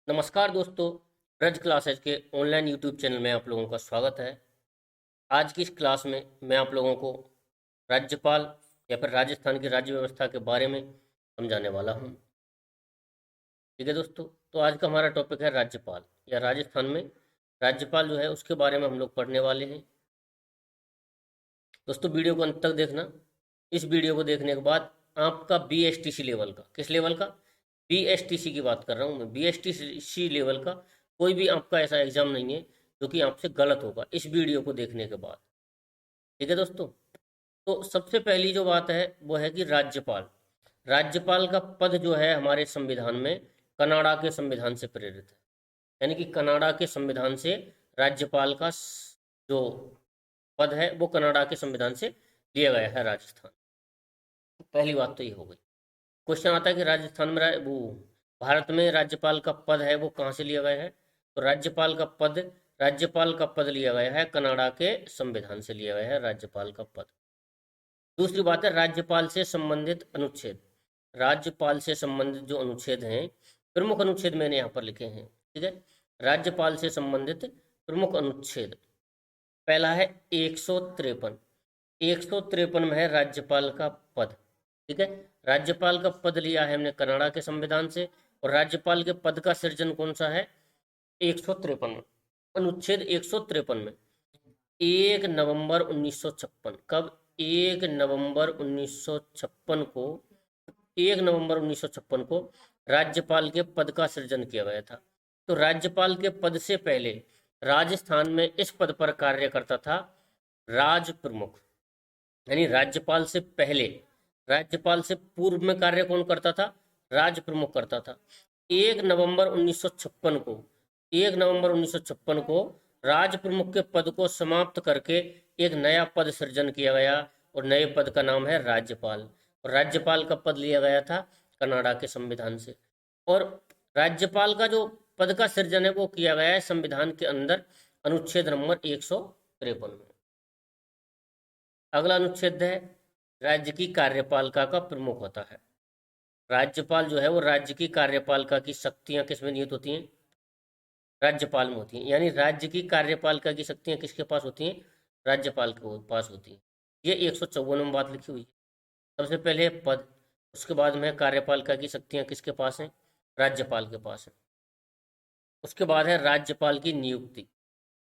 नमस्कार दोस्तों। ब्रज क्लासेज के ऑनलाइन यूट्यूब चैनल में आप लोगों का स्वागत है। आज की इस क्लास में मैं आप लोगों को राज्यपाल या फिर राजस्थान की राज्य व्यवस्था के बारे में समझाने वाला हूं। ठीक है दोस्तों, तो आज का हमारा टॉपिक है राज्यपाल या राजस्थान में राज्यपाल जो है उसके बारे में हम लोग पढ़ने वाले हैं। दोस्तों वीडियो को अंत तक देखना। इस वीडियो को देखने के बाद आपका BSTC लेवल का, किस लेवल का? BSTC की बात कर रहा हूँ मैं। BSTC लेवल का कोई भी आपका ऐसा एग्जाम नहीं है जो कि आपसे गलत होगा इस वीडियो को देखने के बाद। ठीक है दोस्तों, तो सबसे पहली जो बात है वो है कि राज्यपाल। राज्यपाल का पद जो है हमारे संविधान में कनाडा के संविधान से प्रेरित है। यानी कि कनाडा के संविधान से राज्यपाल का जो पद है वो कनाडा के संविधान से लिया गया है राजस्थान। पहली बात तो ये हो गई। क्वेश्चन आता है कि राजस्थान में वो भारत में राज्यपाल का पद है वो कहाँ से लिया गया है? तो राज्यपाल का पद लिया गया है कनाडा के संविधान से लिया गया है राज्यपाल का पद। दूसरी बात है राज्यपाल से संबंधित अनुच्छेद। राज्यपाल से संबंधित जो अनुच्छेद हैं, प्रमुख अनुच्छेद मैंने यहाँ पर लिखे हैं। ठीक है, राज्यपाल से संबंधित प्रमुख अनुच्छेद। पहला है 153। 153 में है राज्यपाल का पद। ठीक है, राज्यपाल का पद लिया है हमने कनाडा के संविधान से। और राज्यपाल के पद का सृजन कौन सा है? 153 में, अनुच्छेद 153 में। 1 नवंबर 1956, कब? 1 नवंबर 1956 को, 1 नवंबर 1956 को राज्यपाल के पद का सृजन किया गया था। तो राज्यपाल के पद से पहले राजस्थान में इस पद पर कार्य करता था राज प्रमुख। यानी राज्यपाल से पहले, राज्यपाल से पूर्व में कार्य कौन करता था? राज प्रमुख करता था। 1 नवंबर 1956 को, 1 नवंबर 1956 को राज प्रमुख के पद को समाप्त करके एक नया पद सृजन किया गया और नए पद का नाम है राज्यपाल। और राज्यपाल का पद लिया गया था कनाडा के संविधान से। और राज्यपाल का जो पद का सृजन है वो किया गया है संविधान के अंदर अनुच्छेद नंबर 153 में। अगला अनुच्छेद है राज्य की कार्यपालिका का प्रमुख होता है। राज्यपाल जो है वो राज्य की कार्यपालिका की शक्तियां किसमें निहित होती हैं? राज्यपाल में होती हैं। यानी राज्य की कार्यपालिका की शक्तियां किसके पास होती हैं? राज्यपाल के पास होती हैं। ये 154 में बात लिखी हुई है। सबसे पहले है पद, उसके बाद में कार्यपालिका की शक्तियां किसके पास हैं? राज्यपाल के पास है। उसके बाद है राज्यपाल की नियुक्ति।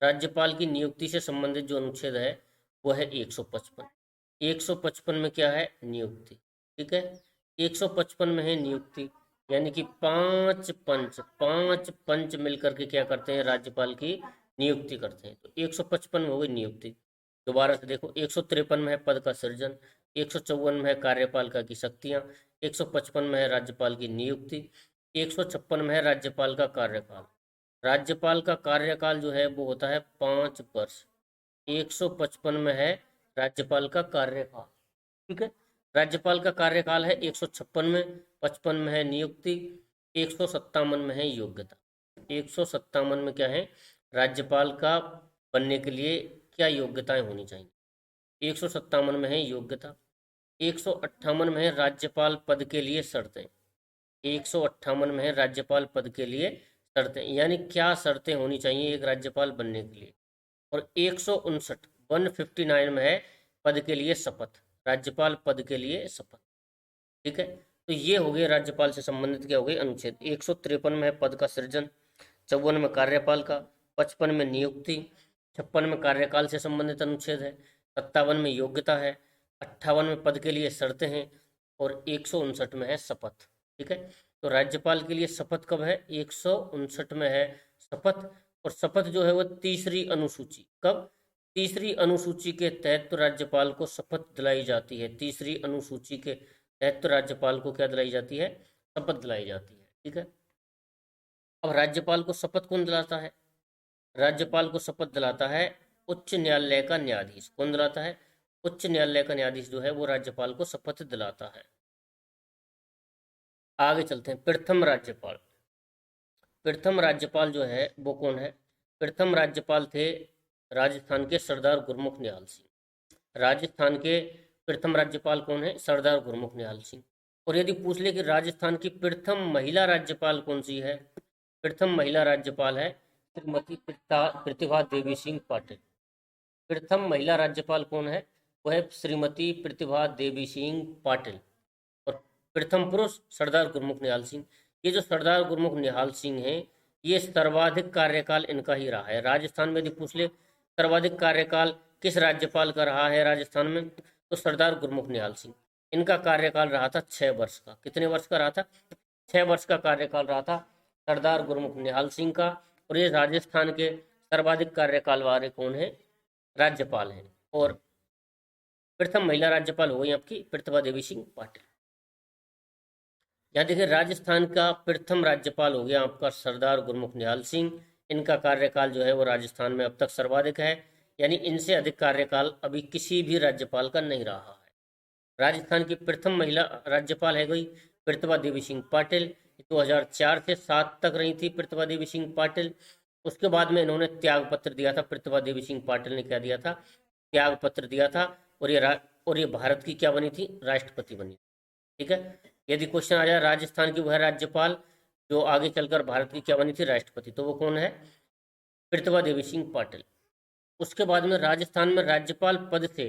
राज्यपाल की नियुक्ति से संबंधित जो अनुच्छेद है वो है 155। 155 में क्या है? नियुक्ति। ठीक है, 155 में है नियुक्ति। यानी कि पांच पंच मिलकर के क्या करते हैं? राज्यपाल की नियुक्ति करते हैं। तो 155 में हो गई नियुक्ति। दोबारा से देखो, 153 में है पद का सृजन, 154 में है कार्यपालिका की शक्तियां, 155 में है राज्यपाल की नियुक्ति, 156 में है राज्यपाल का कार्यकाल। राज्यपाल का कार्यकाल जो है वो होता है 5 वर्ष। 155 में है राज्यपाल का कार्यकाल। ठीक है, राज्यपाल का कार्यकाल है 156 में, 55 में है नियुक्ति, 157 में है योग्यता। 157 में क्या है? राज्यपाल का बनने के लिए क्या योग्यताएं होनी चाहिए? 157 में है योग्यता। 158 में है राज्यपाल पद के लिए शर्तें। 158 में है राज्यपाल पद के लिए शर्तें, यानी क्या शर्तें होनी चाहिए एक राज्यपाल बनने के लिए। और 159 में है पद के लिए शपथ, राज्यपाल पद के लिए शपथ। ठीक है, तो ये हो गए राज्यपाल से संबंधित क्या हो गए अनुच्छेद। 153 में है पद का सृजन, 54 में कार्यपाल का, 55 में नियुक्ति, 56 में कार्यकाल से संबंधित अनुच्छेद है, 57 में योग्यता है, 58 में पद के लिए शर्तें हैं और 159 में है शपथ। ठीक है, तो राज्यपाल के लिए शपथ कब है? 159 में है शपथ। और शपथ जो है वो तीसरी अनुसूची, कब? तीसरी अनुसूची के तहत तो राज्यपाल को शपथ दिलाई जाती है। तीसरी अनुसूची के तहत तो राज्यपाल को क्या दिलाई जाती है? शपथ दिलाई जाती है। ठीक है, अब राज्यपाल को शपथ कौन दिलाता है? राज्यपाल को शपथ दिलाता है उच्च न्यायालय का न्यायाधीश। कौन दिलाता है? उच्च न्यायालय का न्यायाधीश जो है वो राज्यपाल को शपथ दिलाता है। आगे चलते हैं, प्रथम राज्यपाल। प्रथम राज्यपाल जो है वो कौन है? प्रथम राज्यपाल थे राजस्थान के सरदार गुरमुख निहाल सिंह। राजस्थान के प्रथम राज्यपाल कौन है? सरदार गुरमुख निहाल सिंह। और यदि पूछ ले कि राजस्थान की प्रथम महिला राज्यपाल कौन सी है, प्रथम महिला राज्यपाल है श्रीमती प्रतिभा देवी सिंह पाटिल। प्रथम महिला राज्यपाल कौन है? वह है श्रीमती प्रतिभा देवी सिंह पाटिल। और प्रथम पुरुष सरदार गुरमुख निहाल सिंह। ये जो सरदार गुरमुख निहाल सिंह हैं, ये सर्वाधिक कार्यकाल इनका ही रहा है। राजस्थान में यदि पूछ ले सर्वाधिक कार्यकाल किस राज्यपाल का रहा है राजस्थान में, तो सरदार गुरमुख निहाल सिंह। इनका कार्यकाल रहा था 6 वर्ष का। कितने वर्ष का रहा था? 6 वर्ष का कार्यकाल रहा था सरदार गुरमुख निहाल सिंह का। और ये राजस्थान के सर्वाधिक कार्यकाल वाले कौन है? राज्यपाल हैं। और प्रथम महिला राज्यपाल हो गई आपकी प्रतिभा देवी सिंह पाटिल। यहाँ देखिए राजस्थान का प्रथम राज्यपाल हो गया आपका सरदार गुरमुख निहाल सिंह। इनका कार्यकाल जो है वो राजस्थान में अब तक सर्वाधिक है, यानी इनसे अधिक कार्यकाल अभी किसी भी राज्यपाल का नहीं रहा है। राजस्थान की प्रथम महिला राज्यपाल है गई प्रतिभा देवी सिंह पाटिल। 2004 से 7 तक रही थी प्रतिभा देवी सिंह पाटिल। उसके बाद में इन्होंने त्याग पत्र दिया था। प्रतिभा देवी सिंह पाटिल ने क्या दिया था? त्याग पत्र दिया था। और ये भारत की क्या बनी थी? राष्ट्रपति बनी। ठीक है, यदि क्वेश्चन आ जाए राजस्थान की वह राज्यपाल जो आगे चलकर भारत की क्या बनी थी? राष्ट्रपति, तो वो कौन है? प्रतिभा देवी सिंह पाटिल। उसके बाद में राजस्थान में राज्यपाल पद से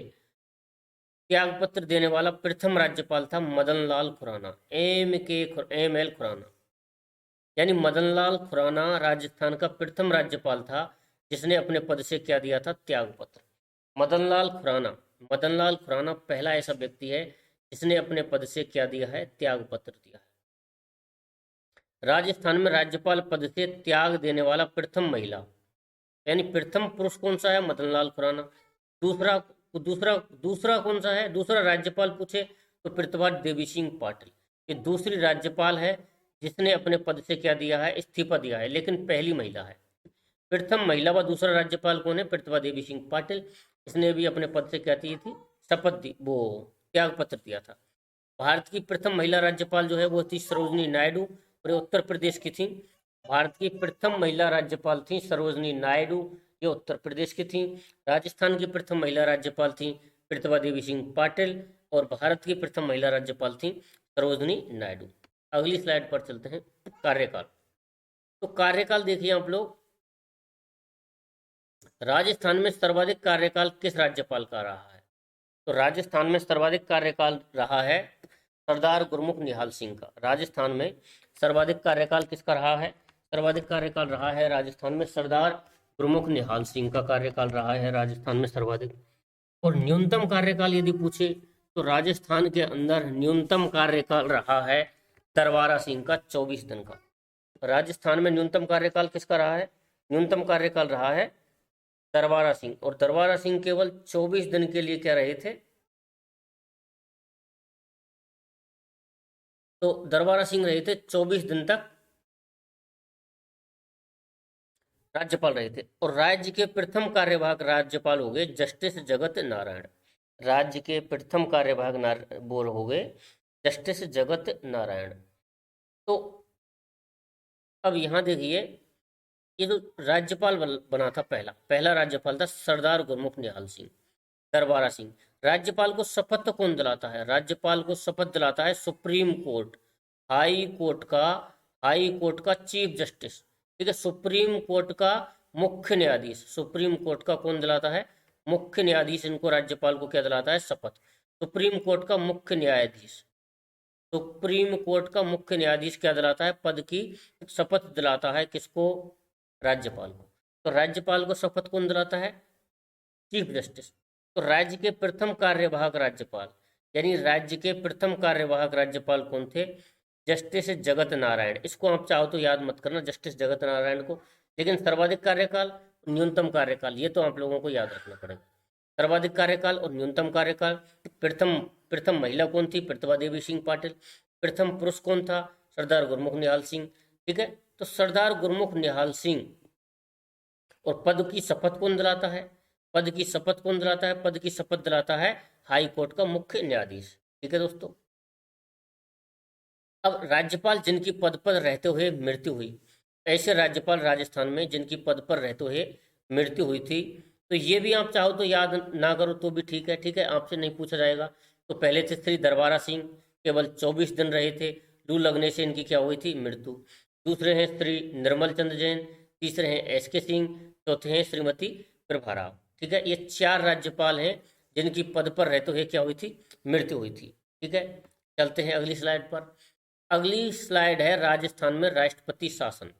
त्यागपत्र देने वाला प्रथम राज्यपाल था मदन लाल खुराना, ML खुराना। यानी मदन लाल खुराना राजस्थान का प्रथम राज्यपाल था जिसने अपने पद से क्या दिया था? त्यागपत्र। मदन लाल खुराना पहला ऐसा व्यक्ति है जिसने अपने पद से क्या दिया है? त्यागपत्र दिया है। राजस्थान में राज्यपाल पद से त्याग देने वाला प्रथम महिला, यानी प्रथम पुरुष कौन सा है? मदन लाल खुराना। दूसरा कौन सा है? दूसरा राज्यपाल पूछे तो प्रतिभा देवी सिंह पाटिल। ये दूसरी राज्यपाल है जिसने अपने पद से क्या दिया है? इस्तीफा दिया है, लेकिन पहली महिला है। प्रथम महिला व दूसरा राज्यपाल कौन है? प्रतिभा देवी सिंह पाटिल। इसने भी अपने पद से क्या दी थी? शपथ दी, वो त्याग पत्र दिया था। भारत की प्रथम महिला राज्यपाल जो है वो थी सरोजनी नायडू, और उत्तर प्रदेश की थी। भारत की प्रथम महिला राज्यपाल थी सरोजनी नायडू, ये उत्तर प्रदेश की थी। राजस्थान की प्रथम महिला राज्यपाल थी प्रतिभा देवी सिंह पाटिल, और भारत की प्रथम महिला राज्यपाल थी सरोजनी नायडू। अगली स्लाइड पर चलते हैं। कार्यकाल। तो कार्यकाल देखिए आप लोग, राजस्थान में सर्वाधिक कार्यकाल किस राज्यपाल का रहा है? तो राजस्थान में सर्वाधिक कार्यकाल रहा है सरदार गुरमुख निहाल सिंह का। राजस्थान में सर्वाधिक कार्यकाल किसका रहा है? सर्वाधिक कार्यकाल रहा है राजस्थान में सरदार गुरमुख निहाल सिंह का कार्यकाल रहा है राजस्थान में सर्वाधिक। और न्यूनतम कार्यकाल यदि पूछे तो राजस्थान के अंदर न्यूनतम कार्यकाल रहा है दरबारा सिंह का 24 दिन का। राजस्थान में न्यूनतम कार्यकाल किसका रहा है? न्यूनतम कार्यकाल रहा है दरबारा सिंह। और दरबारा सिंह केवल 24 दिन के लिए क्या रहे थे? तो दरबारा सिंह रहे थे 24 दिन तक राज्यपाल रहे थे। और राज्य के प्रथम कार्यवाहक राज्यपाल हो गए जस्टिस जगत नारायण। राज्य के प्रथम कार्यवाहक बोल हो गए जस्टिस जगत नारायण। तो अब यहाँ देखिए, ये जो राज्यपाल बना था पहला राज्यपाल था सरदार गुरमुख निहाल सिंह, दरबारा सिंह। राज्यपाल को शपथ कौन दिलाता है? राज्यपाल को शपथ दिलाता है सुप्रीम कोर्ट, हाई कोर्ट का चीफ जस्टिस। ठीक है, सुप्रीम कोर्ट का मुख्य न्यायाधीश। सुप्रीम कोर्ट का कौन दिलाता है? मुख्य न्यायाधीश। इनको राज्यपाल को क्या दिलाता है? शपथ। सुप्रीम कोर्ट का मुख्य न्यायाधीश, सुप्रीम कोर्ट का मुख्य न्यायाधीश क्या दिलाता है? पद की शपथ दिलाता है। किसको? राज्यपाल को। तो राज्यपाल को शपथ कौन दिलाता है? Chief justice. तो राज्य के प्रथम कार्यवाहक राज्यपाल, यानी राज्य के प्रथम कार्यवाहक राज्यपाल कौन थे? जस्टिस जगत नारायण। इसको आप चाहो तो याद मत करना जस्टिस जगत नारायण को, लेकिन सर्वाधिक कार्यकाल, न्यूनतम कार्यकाल, ये तो आप लोगों को याद रखना पड़ेगा। सर्वाधिक कार्यकाल और न्यूनतम कार्यकाल। प्रथम महिला कौन थी? प्रतिभा देवी सिंह पाटिल। प्रथम पुरुष कौन था? सरदार गुरमुख निहाल सिंह। ठीक है, तो सरदार गुरमुख निहाल सिंह। और पद की शपथ कौन दिलाता है? पद की शपथ कौन दिलाता है? पद की शपथ दिलाता है हाई कोर्ट का मुख्य न्यायाधीश। ठीक है दोस्तों, अब राज्यपाल जिनकी पद पर रहते हुए मृत्यु हुई, ऐसे राज्यपाल राजस्थान में जिनकी पद पर रहते हुए मृत्यु हुई थी, तो ये भी आप चाहो तो याद ना करो तो भी ठीक है। ठीक है, आपसे नहीं पूछा जाएगा। तो पहले थे श्री दरबारा सिंह, केवल 24 दिन रहे थे, लू लगने से इनकी क्या हुई थी? मृत्यु। दूसरे हैं श्री निर्मल चंद्र जैन, तीसरे हैं एस.के. सिंह, चौथे हैं श्रीमती प्रभा राव। ठीक है, ये 4 राज्यपाल हैं जिनकी पद पर रहते हुए क्या हुई थी, मृत्यु हुई थी। ठीक है, चलते हैं अगली स्लाइड पर। अगली स्लाइड है राजस्थान में राष्ट्रपति शासन।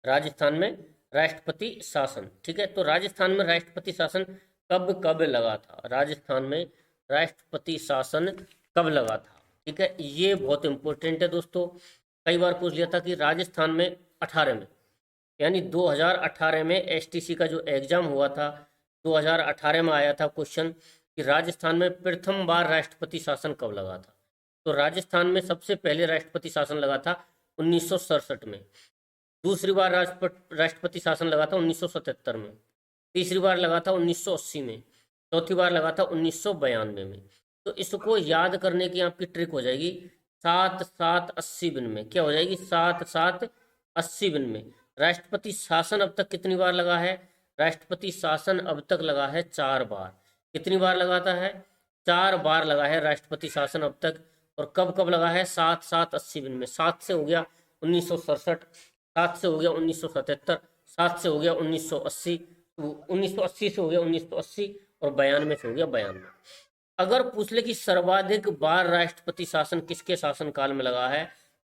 राजस्थान में राष्ट्रपति शासन। ठीक है, तो राजस्थान में राष्ट्रपति शासन कब कब लगा था, राजस्थान में राष्ट्रपति शासन कब लगा था। ठीक है, ये बहुत इंपॉर्टेंट है दोस्तों, कई बार पूछ लिया था कि राजस्थान में 18 में, यानी 2018 में एसटीसी का जो एग्जाम हुआ था, 2018 में आया था क्वेश्चन कि राजस्थान में प्रथम बार राष्ट्रपति शासन कब लगा था। तो राजस्थान में सबसे पहले राष्ट्रपति शासन लगा था 1967 में, दूसरी बार राष्ट्रपति शासन लगा था 1977 में, तीसरी बार लगा था 1980 में, चौथी बार लगा था 1992 में। तो इसको याद करने की आपकी ट्रिक हो जाएगी 7-7-80 दिन में। क्या हो जाएगी, 7-7-80 दिन में। राष्ट्रपति शासन अब तक कितनी बार लगा है, राष्ट्रपति शासन अब तक लगा है 4 बार। कितनी बार लगाता है, 4 बार लगा है राष्ट्रपति शासन अब तक। और कब कब लगा है, 7-7-80 दिन में। 7 से हो गया 1967, 7 से हो गया 1977, 7 से हो गया 1980, 1980 से हो गया 1980 और 92 से हो गया 92। अगर पूछ ले कि सर्वाधिक बार राष्ट्रपति शासन किसके शासनकाल में लगा है,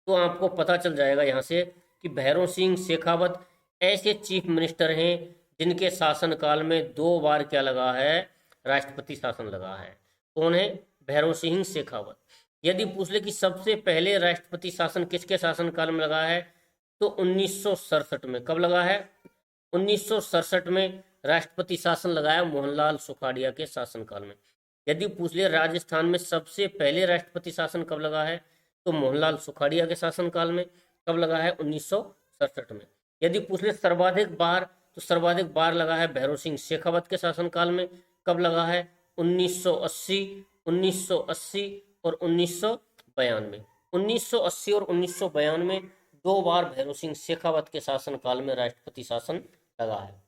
तो आपको पता चल जाएगा यहाँ से कि भैरों सिंह शेखावत ऐसे चीफ मिनिस्टर हैं जिनके शासनकाल में 2 बार क्या लगा है, राष्ट्रपति शासन लगा है। कौन है, भैरों सिंह शेखावत। यदि पूछ ले कि सबसे पहले राष्ट्रपति शासन किसके शासनकाल में लगा है, तो 1967 में। कब लगा है, 1967 में राष्ट्रपति शासन लगाया मोहनलाल सुखाड़िया के शासनकाल में। यदि पूछ लिया राजस्थान में सबसे पहले राष्ट्रपति शासन कब लगा है, तो मोहनलाल सुखाड़िया के शासनकाल में। कब लगा है, 1967 में। यदि पूछ ले सर्वाधिक बार, तो सर्वाधिक बार लगा है भैरों सिंह शेखावत के शासनकाल में। कब लगा है, 1980, 1980 और 1992। 1980 और 1992 2 बार भैरों सिंह शेखावत के शासनकाल में राष्ट्रपति शासन लगा है।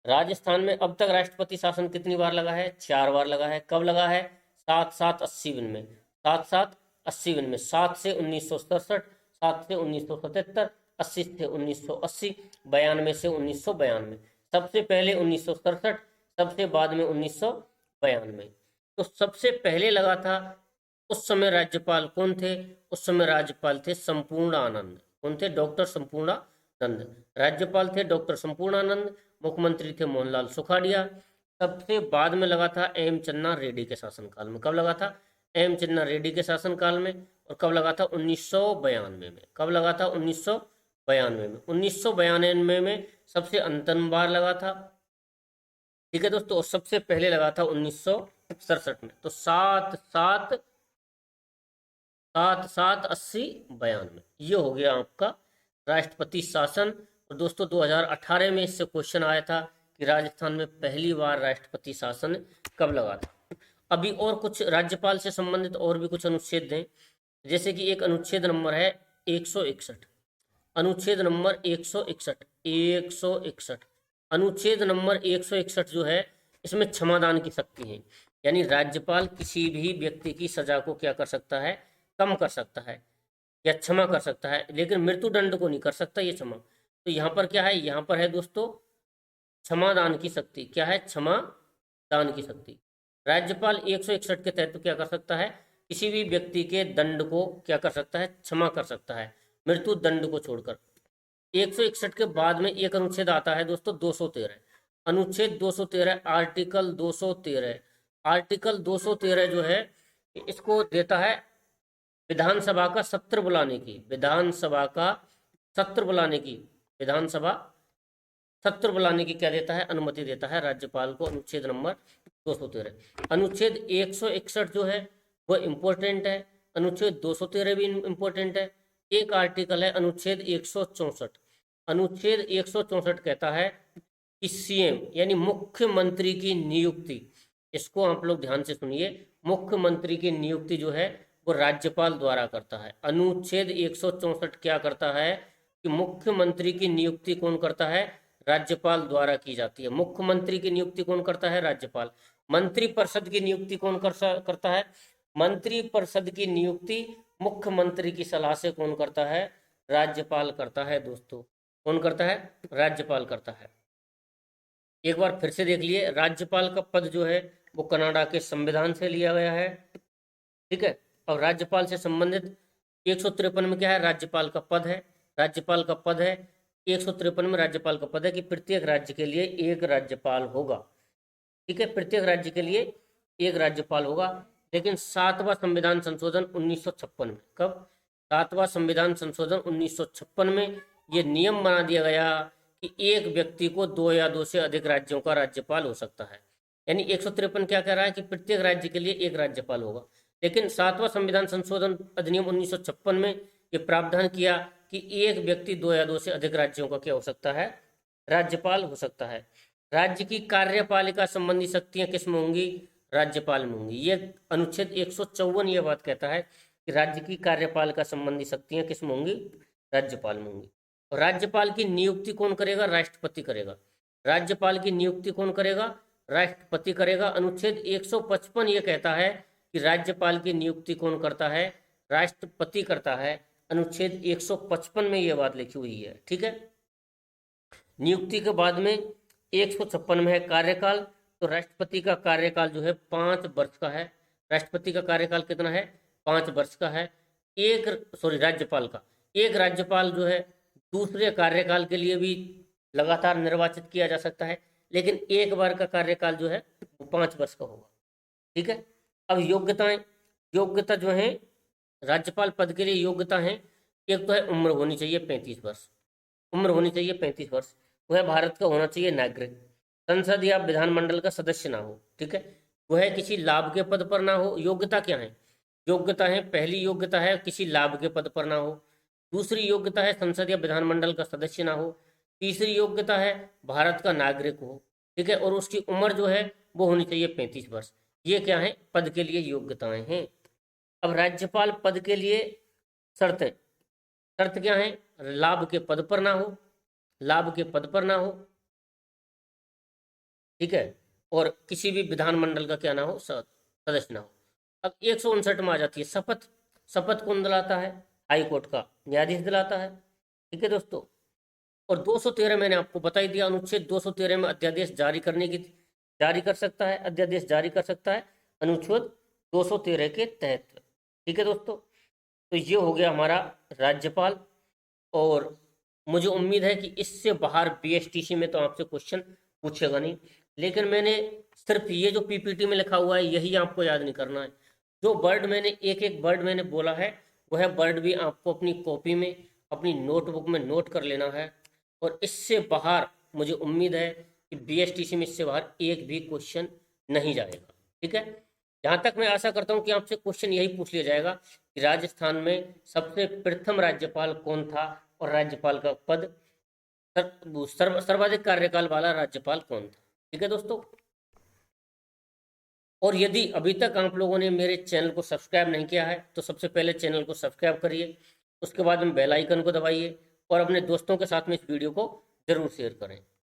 राजस्थान में अब तक राष्ट्रपति शासन कितनी बार लगा है, 4 बार लगा है। कब लगा है, 7-7-80 दिन में। 7-7-80 दिन में। 7 से 1967, 7 से 1977, 80 से 1980, 92 से 1992। सबसे पहले 1967, सबसे बाद में 1992। तो सबसे पहले लगा था, उस समय राज्यपाल कौन थे, उस समय राज्यपाल थे संपूर्णानंद। कौन थे, डॉक्टर संपूर्णानंद। राज्यपाल थे डॉक्टर संपूर्णानंद, मुख्यमंत्री थे मोहनलाल सुखाड़िया। सबसे बाद में लगा था एम चन्ना रेड्डी के शासनकाल में। कब लगा था, एम चन्ना रेड्डी के शासनकाल में। और कब लगा था, 1992 में। कब लगा था, 1992 में। 1992 में सबसे अंतिम बार लगा था। ठीक है दोस्तों, और सबसे पहले लगा था 1967 में। तो 7-7-80-92 ये हो गया आपका राष्ट्रपति शासन। और दोस्तों 2018 में इससे क्वेश्चन आया था कि राजस्थान में पहली बार राष्ट्रपति शासन कब लगा था। अभी और कुछ राज्यपाल से संबंधित और भी कुछ अनुच्छेद हैं, जैसे कि एक अनुच्छेद नंबर है 161। अनुच्छेद नंबर 161 अनुच्छेद नंबर 161 जो है, इसमें क्षमादान की शक्ति है। यानी राज्यपाल किसी भी व्यक्ति की सजा को क्या कर सकता है, कम कर सकता है या क्षमा कर सकता है, लेकिन मृत्युदंड को नहीं कर सकता ये क्षमा। तो यहाँ पर क्या है, यहाँ पर है दोस्तों क्षमादान की शक्ति। क्या है, क्षमादान की शक्ति। राज्यपाल 161 के तहत क्या कर सकता है, किसी भी व्यक्ति के दंड को क्या कर सकता है, क्षमा कर सकता है, मृत्यु दंड को छोड़कर। 161 के बाद में एक अनुच्छेद आता है दोस्तों 213। अनुच्छेद 213, आर्टिकल 213। आर्टिकल 213 जो है, इसको देता है विधानसभा का सत्र बुलाने की, विधानसभा का सत्र बुलाने की, विधानसभा सत्र बुलाने की क्या देता है, अनुमति देता है राज्यपाल को। अनुच्छेद नंबर 213। अनुच्छेद 161 जो है वो इम्पोर्टेंट है, अनुच्छेद 213 भी इम्पोर्टेंट है। एक आर्टिकल है अनुच्छेद 164। अनुच्छेद 164 कहता है कि सीएम यानी मुख्यमंत्री की नियुक्ति, इसको आप लोग ध्यान से सुनिए, मुख्यमंत्री की नियुक्ति जो है वो राज्यपाल द्वारा करता है। अनुच्छेद 164 क्या करता है कि मुख्यमंत्री की नियुक्ति कौन करता है, राज्यपाल द्वारा की जाती है। मुख्यमंत्री की नियुक्ति कौन करता है, राज्यपाल। मंत्रिपरिषद की नियुक्ति कौन करता है, मंत्रिपरिषद की नियुक्ति मुख्यमंत्री की सलाह से कौन करता है, राज्यपाल करता है दोस्तों। कौन करता है? राज्यपाल करता है। एक बार फिर से देख लिए, राज्यपाल का पद जो है वो कनाडा के संविधान से लिया गया है। ठीक है। और राज्यपाल से संबंधित 153 में क्या है? राज्यपाल का पद है। राज्यपाल का पद है 153 में, राज्यपाल का पद है कि प्रत्येक राज्य के लिए एक राज्यपाल होगा। ठीक है, प्रत्येक राज्य के लिए एक राज्यपाल होगा। लेकिन 7वां संविधान संशोधन 1956 में, कब? 7वां संविधान संशोधन 1956 में ये नियम बना दिया गया कि एक व्यक्ति को 2 या 2 से अधिक राज्यों का राज्यपाल हो सकता है। यानी 153 क्या कह रहा है कि प्रत्येक राज्य के लिए एक राज्यपाल होगा। लेकिन 7वां संविधान संशोधन अधिनियम 1956 में ये प्रावधान किया कि एक व्यक्ति 2 या 2 से अधिक राज्यों का क्या हो सकता है? राज्यपाल हो सकता है। राज्य की कार्यपालिका संबंधी शक्तियां किस में होंगी? राज्यपाल में होंगी। ये अनुच्छेद 154 ये बात कहता है कि राज्य की कार्यपालिका संबंधी शक्तियां किस में होंगी? राज्यपाल में होंगी। और राज्यपाल की नियुक्ति कौन करेगा? राष्ट्रपति करेगा। राज्यपाल की नियुक्ति कौन करेगा? राष्ट्रपति करेगा। अनुच्छेद 155 ये कहता है कि राज्यपाल की नियुक्ति कौन करता है? राष्ट्रपति करता है। अनुच्छेद 155 में ये बात लिखी हुई है। ठीक है। नियुक्ति के बाद में 156 में है कार्यकाल। तो राष्ट्रपति का कार्यकाल जो है 5 वर्ष का है। राष्ट्रपति का कार्यकाल कितना है? 5 वर्ष का है। राज्यपाल का एक राज्यपाल जो है दूसरे कार्यकाल के लिए भी लगातार निर्वाचित किया जा सकता है, लेकिन एक बार का कार्यकाल जो है वो 5 वर्ष का होगा। ठीक है। अब योग्यता जो है राज्यपाल पद के लिए योग्यता है, एक तो है उम्र होनी चाहिए 35 वर्ष। उम्र होनी चाहिए 35 वर्ष। वह भारत का होना चाहिए नागरिक। संसद या विधानमंडल का सदस्य ना हो। ठीक है। वह किसी लाभ के पद पर ना हो। योग्यता क्या है? योग्यता है, पहली योग्यता है किसी लाभ के पद पर ना हो। दूसरी योग्यता है संसद या विधानमंडल का सदस्य ना हो। तीसरी योग्यता है भारत का नागरिक हो। ठीक है। और उसकी उम्र जो है वो होनी चाहिए 35 वर्ष। ये क्या है? पद के लिए योग्यताएं हैं। अब राज्यपाल पद के लिए शर्तें, शर्त क्या है? लाभ के पद पर ना हो, लाभ के पद पर ना हो। ठीक है। और किसी भी विधानमंडल का क्या ना हो? सदस्य ना हो। अब 159 में आ जाती है शपथ। शपथ कौन दिलाता है? हाई कोर्ट का न्यायाधीश दिलाता है। ठीक है दोस्तों। और 213 मैंने आपको बता ही दिया, अनुच्छेद 213 में अध्यादेश जारी कर सकता है, अध्यादेश जारी कर सकता है अनुच्छेद 213 के तहत। ठीक है दोस्तों। तो ये हो गया हमारा राज्यपाल। और मुझे उम्मीद है कि इससे बाहर बीएसटीसी में तो आपसे क्वेश्चन पूछेगा नहीं, लेकिन मैंने सिर्फ ये जो पीपीटी में लिखा हुआ है यही आपको याद नहीं करना है। जो वर्ड मैंने एक एक वर्ड मैंने बोला है वह वर्ड भी आपको अपनी कॉपी में, अपनी नोटबुक में नोट कर लेना है। और इससे बाहर मुझे उम्मीद है कि बीएसटीसी में इससे बाहर एक भी क्वेश्चन नहीं जाएगा। ठीक है। जहाँ तक मैं आशा करता हूँ कि आपसे क्वेश्चन यही पूछ लिया जाएगा कि राजस्थान में सबसे प्रथम राज्यपाल कौन था और राज्यपाल का पद सर्वाधिक कार्यकाल वाला राज्यपाल कौन था। ठीक है दोस्तों। और यदि अभी तक आप लोगों ने मेरे चैनल को सब्सक्राइब नहीं किया है तो सबसे पहले चैनल को सब्सक्राइब करिए, उसके बाद में बेल आइकन को दबाइए और अपने दोस्तों के साथ में इस वीडियो को जरूर शेयर करें।